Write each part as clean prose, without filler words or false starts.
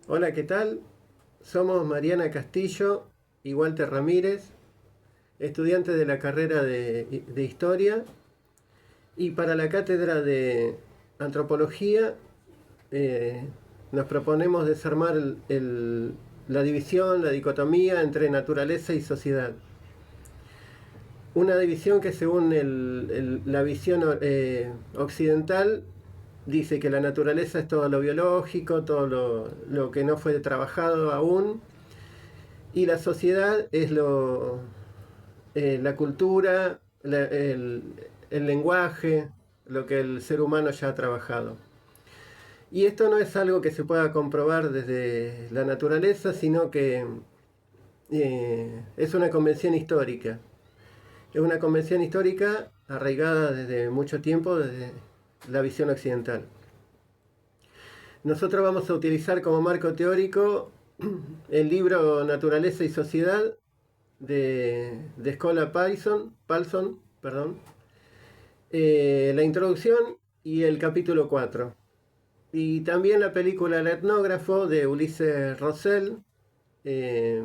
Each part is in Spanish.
Hola, ¿qué tal? Somos Mariana Castillo y Walter Ramírez, estudiantes de la carrera de Historia, y para la cátedra de Antropología eh, nos proponemos desarmar la división, la dicotomía entre naturaleza y sociedad. Una división que según la visión occidental dice que la naturaleza es todo lo biológico, todo lo que no fue trabajado aún, y la sociedad es la cultura, el lenguaje, lo que el ser humano ya ha trabajado. Y esto no es algo que se pueda comprobar desde la naturaleza, sino que es una convención histórica. Es una convención histórica arraigada desde mucho tiempo, desde la visión occidental. Nosotros vamos a utilizar como marco teórico el libro Naturaleza y Sociedad de Escola Paulson, perdón, la introducción y el capítulo 4. Y también la película El etnógrafo de Ulises Rosell, eh,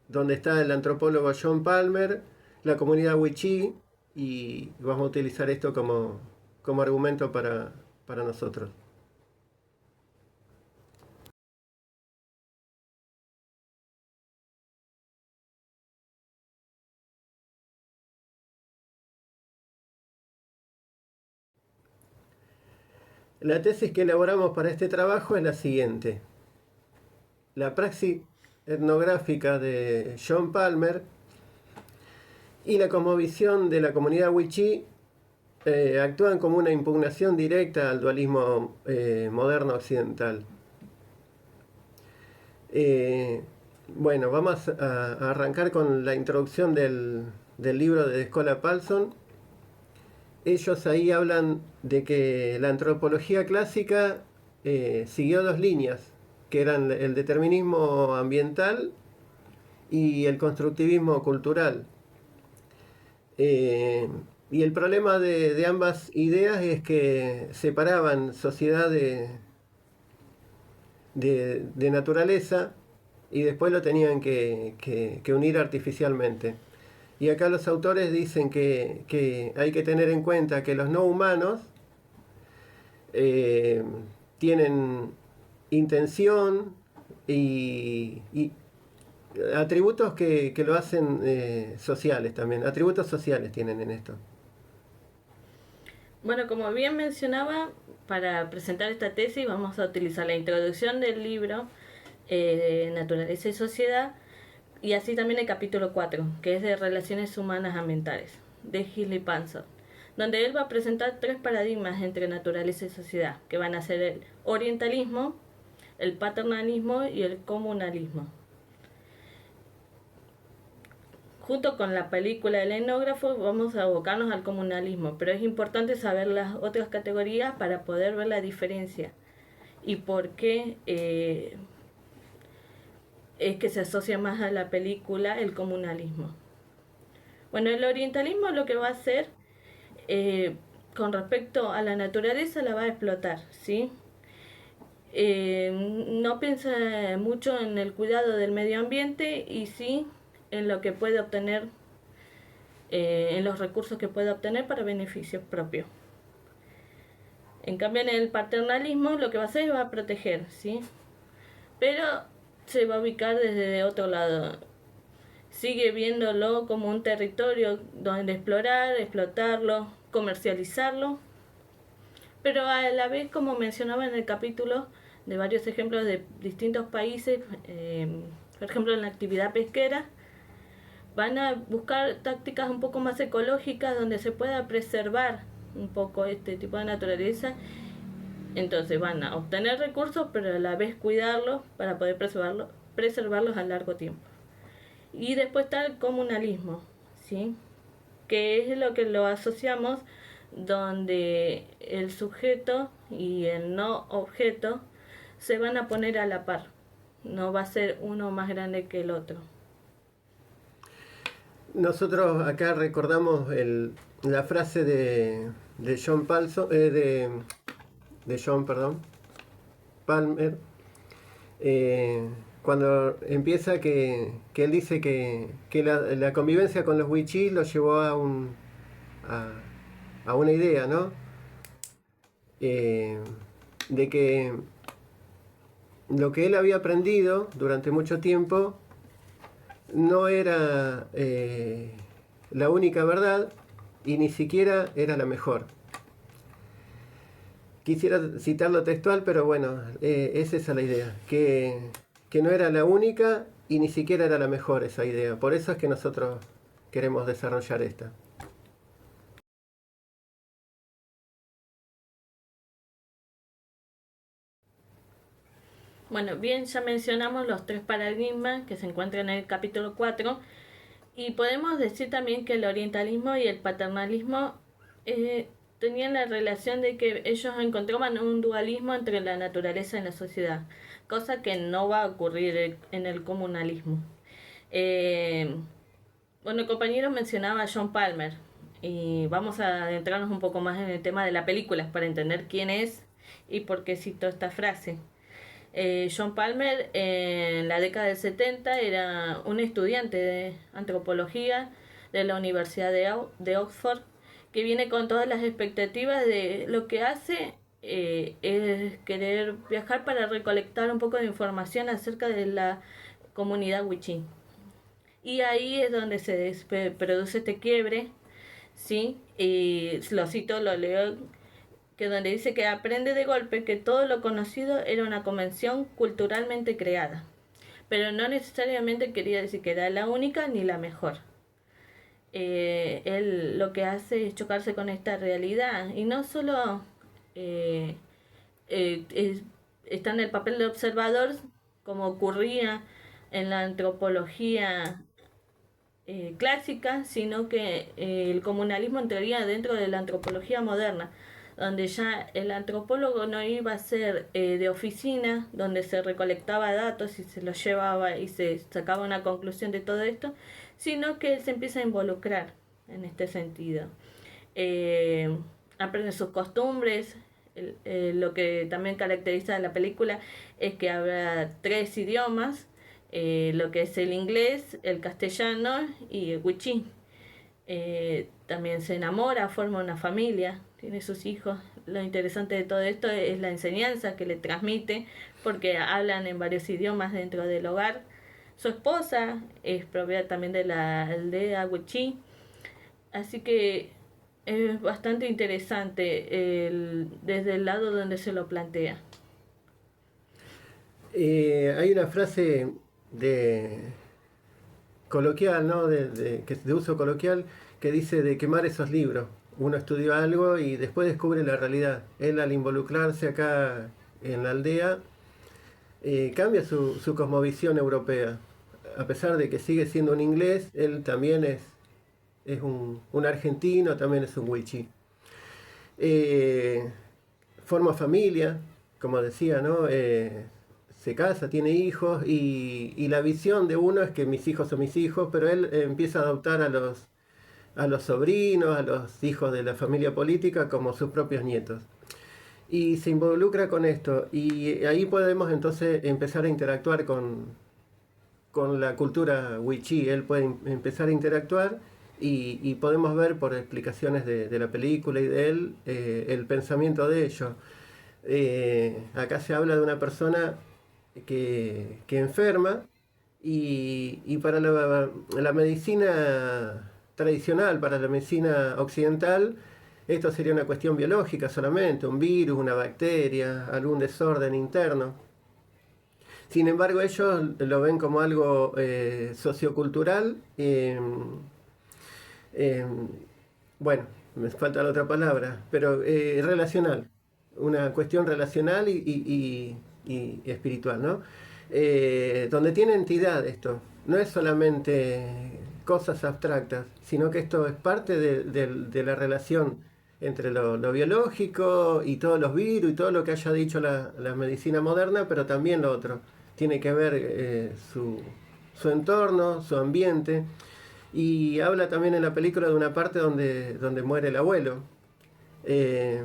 donde está el antropólogo John Palmer, la comunidad Wichí, y vamos a utilizar esto como argumento para nosotros. La tesis que elaboramos para este trabajo es la siguiente. La praxis etnográfica de John Palmer y la cosmovisión de la comunidad Wichí actúan como una impugnación directa al dualismo moderno occidental. Eh, bueno, vamos a arrancar con la introducción del libro de Escola Paulson. Ellos ahí hablan de que la antropología clásica siguió dos líneas, que eran el determinismo ambiental y el constructivismo cultural. Eh, y el problema de ambas ideas es que separaban sociedad de naturaleza y después lo tenían que unir artificialmente. Y acá los autores dicen que hay que tener en cuenta que los no humanos eh, tienen intención y atributos que lo hacen sociales también. Atributos sociales tienen en esto. Bueno, como bien mencionaba, para presentar esta tesis vamos a utilizar la introducción del libro Naturaleza y Sociedad y así también el capítulo 4, que es de Relaciones Humanas Ambientales, de Gisli Pansor, donde él va a presentar tres paradigmas entre naturaleza y sociedad, que van a ser el orientalismo, el paternalismo y el comunalismo. Junto con la película El etnógrafo vamos a abocarnos al comunalismo, pero es importante saber las otras categorías para poder ver la diferencia y por qué es que se asocia más a la película el comunalismo. Bueno, el orientalismo lo que va a hacer con respecto a la naturaleza la va a explotar, ¿sí? No piensa mucho en el cuidado del medio ambiente y sí en lo que puede obtener, en los recursos que puede obtener para beneficios propios. En cambio, en el paternalismo lo que va a hacer es va a proteger, ¿sí? Pero se va a ubicar desde otro lado. Sigue viéndolo como un territorio donde explorar, explotarlo, comercializarlo, pero a la vez, como mencionaba en el capítulo, de varios ejemplos de distintos países, por ejemplo en la actividad pesquera, van a buscar tácticas un poco más ecológicas donde se pueda preservar un poco este tipo de naturaleza. Entonces van a obtener recursos, pero a la vez cuidarlos para poder preservarlos a largo tiempo. Y después está el comunalismo, ¿sí? Que es lo que lo asociamos donde el sujeto y el no objeto se van a poner a la par. No va a ser uno más grande que el otro. Nosotros acá recordamos la frase de John Paulson, de John, perdón, Palmer, eh, cuando empieza que él dice que la convivencia con los wichís lo llevó a, a una idea, ¿no? Eh, de que lo que él había aprendido durante mucho tiempo no era la única verdad y ni siquiera era la mejor. Quisiera citarlo textual, pero bueno, es esa la idea, que no era la única y ni siquiera era la mejor esa idea. Por eso es que nosotros queremos desarrollar esta. Bueno, bien, ya mencionamos los 3 paradigmas que se encuentran en el capítulo 4 y podemos decir también que el orientalismo y el paternalismo tenían la relación de que ellos encontraban un dualismo entre la naturaleza y la sociedad, cosa que no va a ocurrir en el comunalismo. Eh, bueno, el compañero mencionaba a John Palmer y vamos a adentrarnos un poco más en el tema de la película para entender quién es y por qué citó esta frase. John Palmer en la década del 70 era un estudiante de antropología de la Universidad de Oxford que viene con todas las expectativas de lo que hace es querer viajar para recolectar un poco de información acerca de la comunidad wichí. Y ahí es donde se produce este quiebre, ¿sí? Y lo cito, lo leo, que donde dice que aprende de golpe que todo lo conocido era una convención culturalmente creada, pero no necesariamente quería decir que era la única ni la mejor. Él lo que hace es chocarse con esta realidad y no solo eh, está en el papel de observador como ocurría en la antropología clásica, sino que el comunalismo entraría dentro de la antropología moderna, donde ya el antropólogo no iba a ser de oficina, donde se recolectaba datos y se los llevaba y se sacaba una conclusión de todo esto, sino que se empieza a involucrar en este sentido. Aprende sus costumbres. Lo que también caracteriza a la película es que habla 3 idiomas, lo que es el inglés, el castellano y el wichí. También se enamora, forma una familia, tiene sus hijos. Lo interesante de todo esto es la enseñanza que le transmite, porque hablan en varios idiomas dentro del hogar. Su esposa es propia también de la aldea wichí, así que es bastante interesante desde el lado donde se lo plantea. Hay una frase de coloquial, ¿no? De uso coloquial, que dice de quemar esos libros. Uno estudió algo y después descubre la realidad. Él, al involucrarse acá en la aldea, cambia su cosmovisión europea. A pesar de que sigue siendo un inglés, él también es un argentino, también es un wichí. Forma familia, como decía, ¿no? Se casa, tiene hijos y la visión de uno es que mis hijos son mis hijos, pero él empieza a adoptar a los sobrinos, a los hijos de la familia política como sus propios nietos. Y se involucra con esto y ahí podemos entonces empezar a interactuar con la cultura wichí. Él puede empezar a interactuar y podemos ver por explicaciones de la película y de él el pensamiento de ellos. Acá se habla de una persona que enferma y para la medicina tradicional, para la medicina occidental, esto sería una cuestión biológica solamente, un virus, una bacteria, algún desorden interno. Sin embargo, ellos lo ven como algo sociocultural, bueno, me falta la otra palabra, pero relacional, una cuestión relacional y espiritual, ¿no? Donde tiene entidad esto, no es solamente cosas abstractas, sino que esto es parte de la relación entre lo biológico y todos los virus y todo lo que haya dicho la medicina moderna, pero también lo otro. Tiene que ver su entorno, su ambiente. Y habla también en la película de una parte donde muere el abuelo, que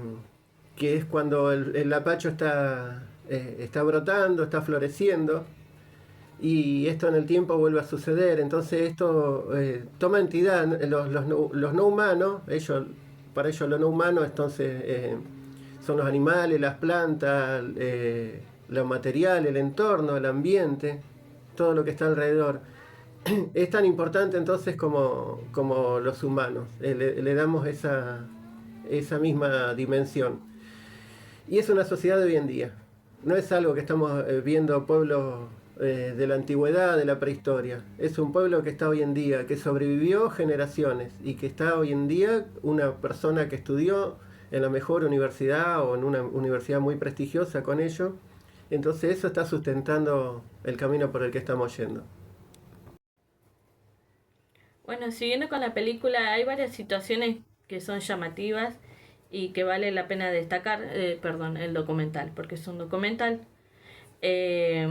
es cuando el lapacho está está brotando, está floreciendo, y esto en el tiempo vuelve a suceder. Entonces esto toma entidad. Los no humanos, para ellos lo no humano, entonces son los animales, las plantas, lo material, el entorno, el ambiente, todo lo que está alrededor. Es tan importante entonces como los humanos. Le damos esa misma dimensión. Y es una sociedad de hoy en día. No es algo que estamos viendo pueblos de la antigüedad, de la prehistoria. Es un pueblo que está hoy en día, que sobrevivió generaciones y que está hoy en día una persona que estudió en la mejor universidad o en una universidad muy prestigiosa con ello. Entonces eso está sustentando el camino por el que estamos yendo. Bueno, siguiendo con la película, hay varias situaciones que son llamativas y que vale la pena destacar, perdón, el documental, porque es un documental. Eh,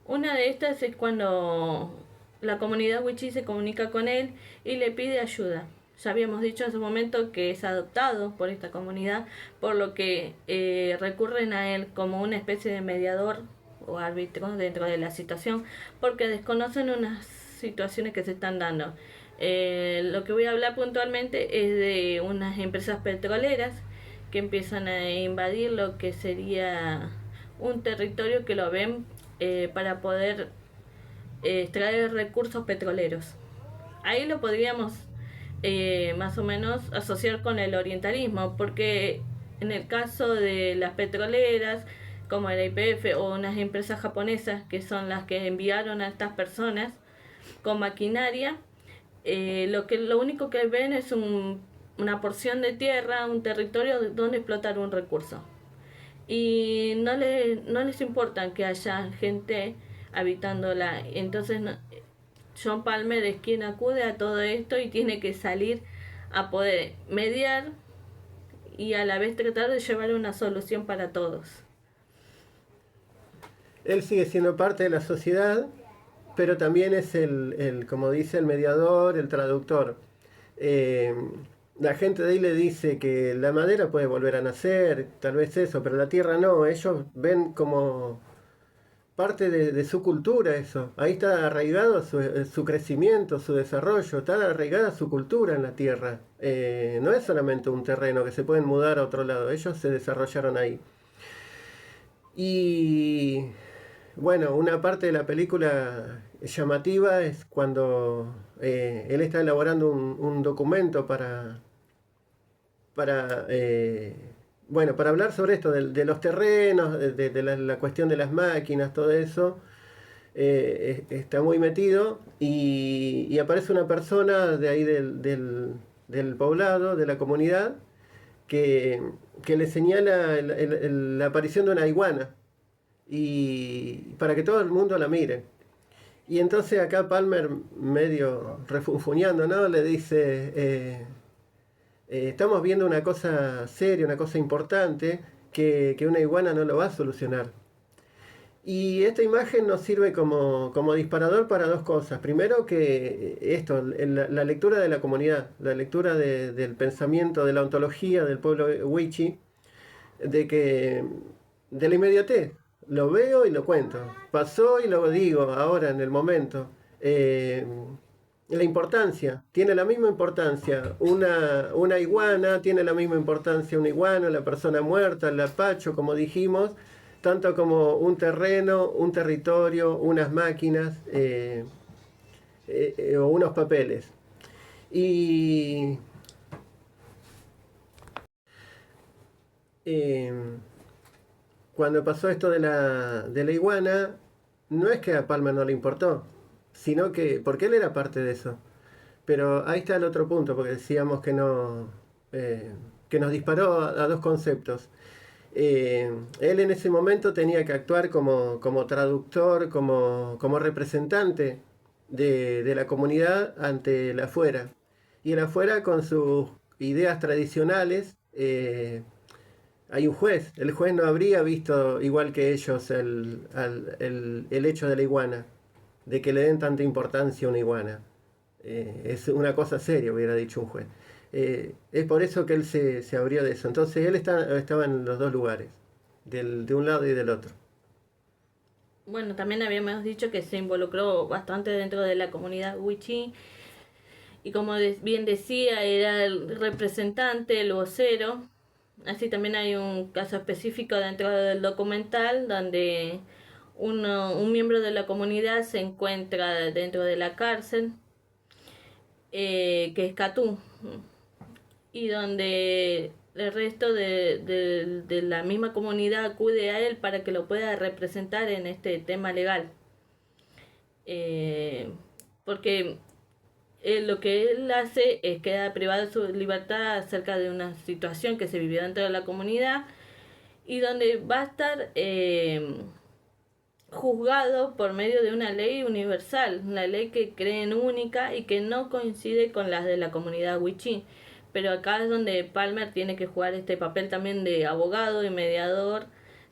una de estas es cuando la comunidad wichí se comunica con él y le pide ayuda. Ya habíamos dicho en su momento que es adoptado por esta comunidad, por lo que recurren a él como una especie de mediador o árbitro dentro de la situación, porque desconocen unas situaciones que se están dando. Lo que voy a hablar puntualmente es de unas empresas petroleras que empiezan a invadir lo que sería un territorio que lo ven para poder extraer recursos petroleros. Ahí lo podríamos más o menos asociar con el orientalismo, porque en el caso de las petroleras, como el YPF o unas empresas japonesas que son las que enviaron a estas personas con maquinaria, lo único que ven es una porción de tierra, un territorio donde explotar un recurso. Y no les importa que haya gente habitándola. Entonces John Palmer es quien acude a todo esto y tiene que salir a poder mediar y a la vez tratar de llevar una solución para todos. Él sigue siendo parte de la sociedad, pero también es como dice, el mediador, el traductor. La gente de ahí le dice que la madera puede volver a nacer, tal vez eso, pero la tierra no. Ellos ven como parte de su cultura eso. Ahí está arraigado su crecimiento, su desarrollo, está arraigada su cultura en la tierra. No es solamente un terreno que se pueden mudar a otro lado, ellos se desarrollaron ahí. Y bueno, una parte de la película llamativa es cuando él está elaborando un documento para, bueno, para hablar sobre esto, de los terrenos, de la cuestión de las máquinas, todo eso. Está muy metido y aparece una persona de ahí del poblado, de la comunidad, que, que le señala la aparición de una iguana y para que todo el mundo la mire. Y entonces acá Palmer, medio refunfuñando, ¿no? Le dice, estamos viendo una cosa seria, una cosa importante, que una iguana no lo va a solucionar. Y esta imagen nos sirve como disparador para dos cosas. Primero que esto, la lectura de la comunidad, la lectura del pensamiento, de la ontología del pueblo wichí, de la inmediatez. Lo veo y lo cuento. Pasó y lo digo ahora en el momento. La importancia, tiene la misma importancia. Una iguana tiene la misma importancia, una iguana, la persona muerta, el apacho, como dijimos, tanto como un terreno, un territorio, unas máquinas o unos papeles. Y cuando pasó esto de la iguana, no es que a Palmer no le importó, sino que, porque él era parte de eso. Pero ahí está el otro punto, porque decíamos que no, que nos disparó a dos conceptos. Él en ese momento tenía que actuar como traductor, como representante de la comunidad ante el afuera. Y el afuera con sus ideas tradicionales, hay un juez. El juez no habría visto igual que ellos el hecho de la iguana, de que le den tanta importancia a una iguana. Es una cosa seria, hubiera dicho un juez. Es por eso que él se abrió de eso. Entonces él estaba en los dos lugares. de un lado y del otro. Bueno, también habíamos dicho que se involucró bastante dentro de la comunidad wichí y como bien decía, era el representante, el vocero. Así también hay un caso específico dentro del documental donde un miembro de la comunidad se encuentra dentro de la cárcel, que es Catú, y donde el resto de la misma comunidad acude a él para que lo pueda representar en este tema legal. Porque lo que él hace es quedar privado de su libertad acerca de una situación que se vivió dentro de la comunidad y donde va a estar juzgado por medio de una ley universal, la ley que creen única y que no coincide con las de la comunidad wichí. Pero acá es donde Palmer tiene que jugar este papel también de abogado y mediador,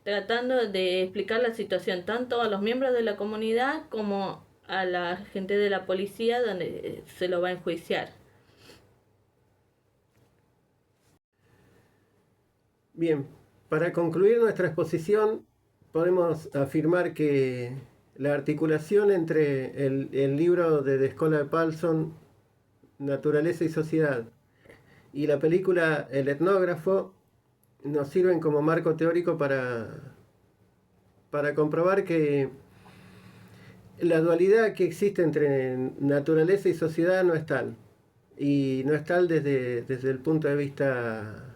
tratando de explicar la situación tanto a los miembros de la comunidad como a la gente de la policía donde se lo va a enjuiciar. Bien, para concluir nuestra exposición, podemos afirmar que la articulación entre el libro de Escola Paulson, Naturaleza y Sociedad, y la película El etnógrafo nos sirven como marco teórico para comprobar que la dualidad que existe entre naturaleza y sociedad no es tal. Y no es tal desde el punto de vista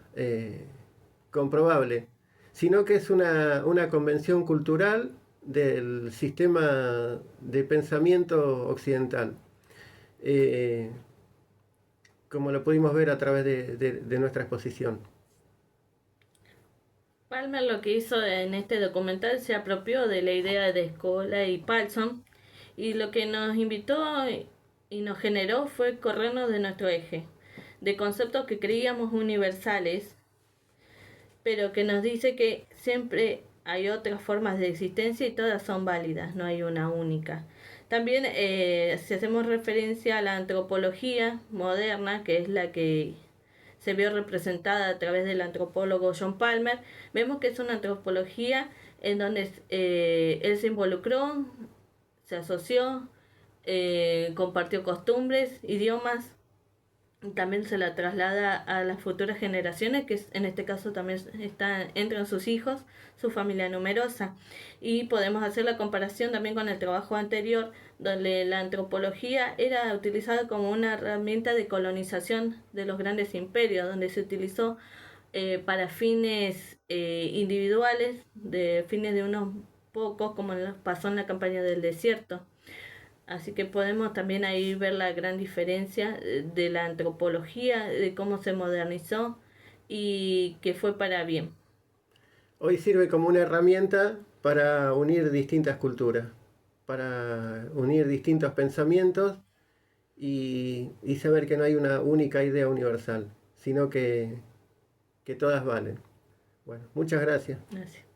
comprobable, sino que es una convención cultural del sistema de pensamiento occidental, como lo pudimos ver a través de nuestra exposición. Palmer lo que hizo en este documental se apropió de la idea de Escola y Paulson y lo que nos invitó y nos generó fue corrernos de nuestro eje, de conceptos que creíamos universales, pero que nos dice que siempre hay otras formas de existencia y todas son válidas, no hay una única. También si hacemos referencia a la antropología moderna, que es la que se vio representada a través del antropólogo John Palmer, vemos que es una antropología en donde él se involucró, se asoció, compartió costumbres, idiomas, también se la traslada a las futuras generaciones, que en este caso también entran sus hijos, su familia numerosa. Y podemos hacer la comparación también con el trabajo anterior, donde la antropología era utilizada como una herramienta de colonización de los grandes imperios, donde se utilizó para fines individuales, de fines de unos pocos, como pasó en la campaña del desierto. Así que podemos también ahí ver la gran diferencia de la antropología, de cómo se modernizó y que fue para bien. Hoy sirve como una herramienta para unir distintas culturas, para unir distintos pensamientos y saber que no hay una única idea universal, sino que todas valen. Bueno, muchas gracias. Gracias.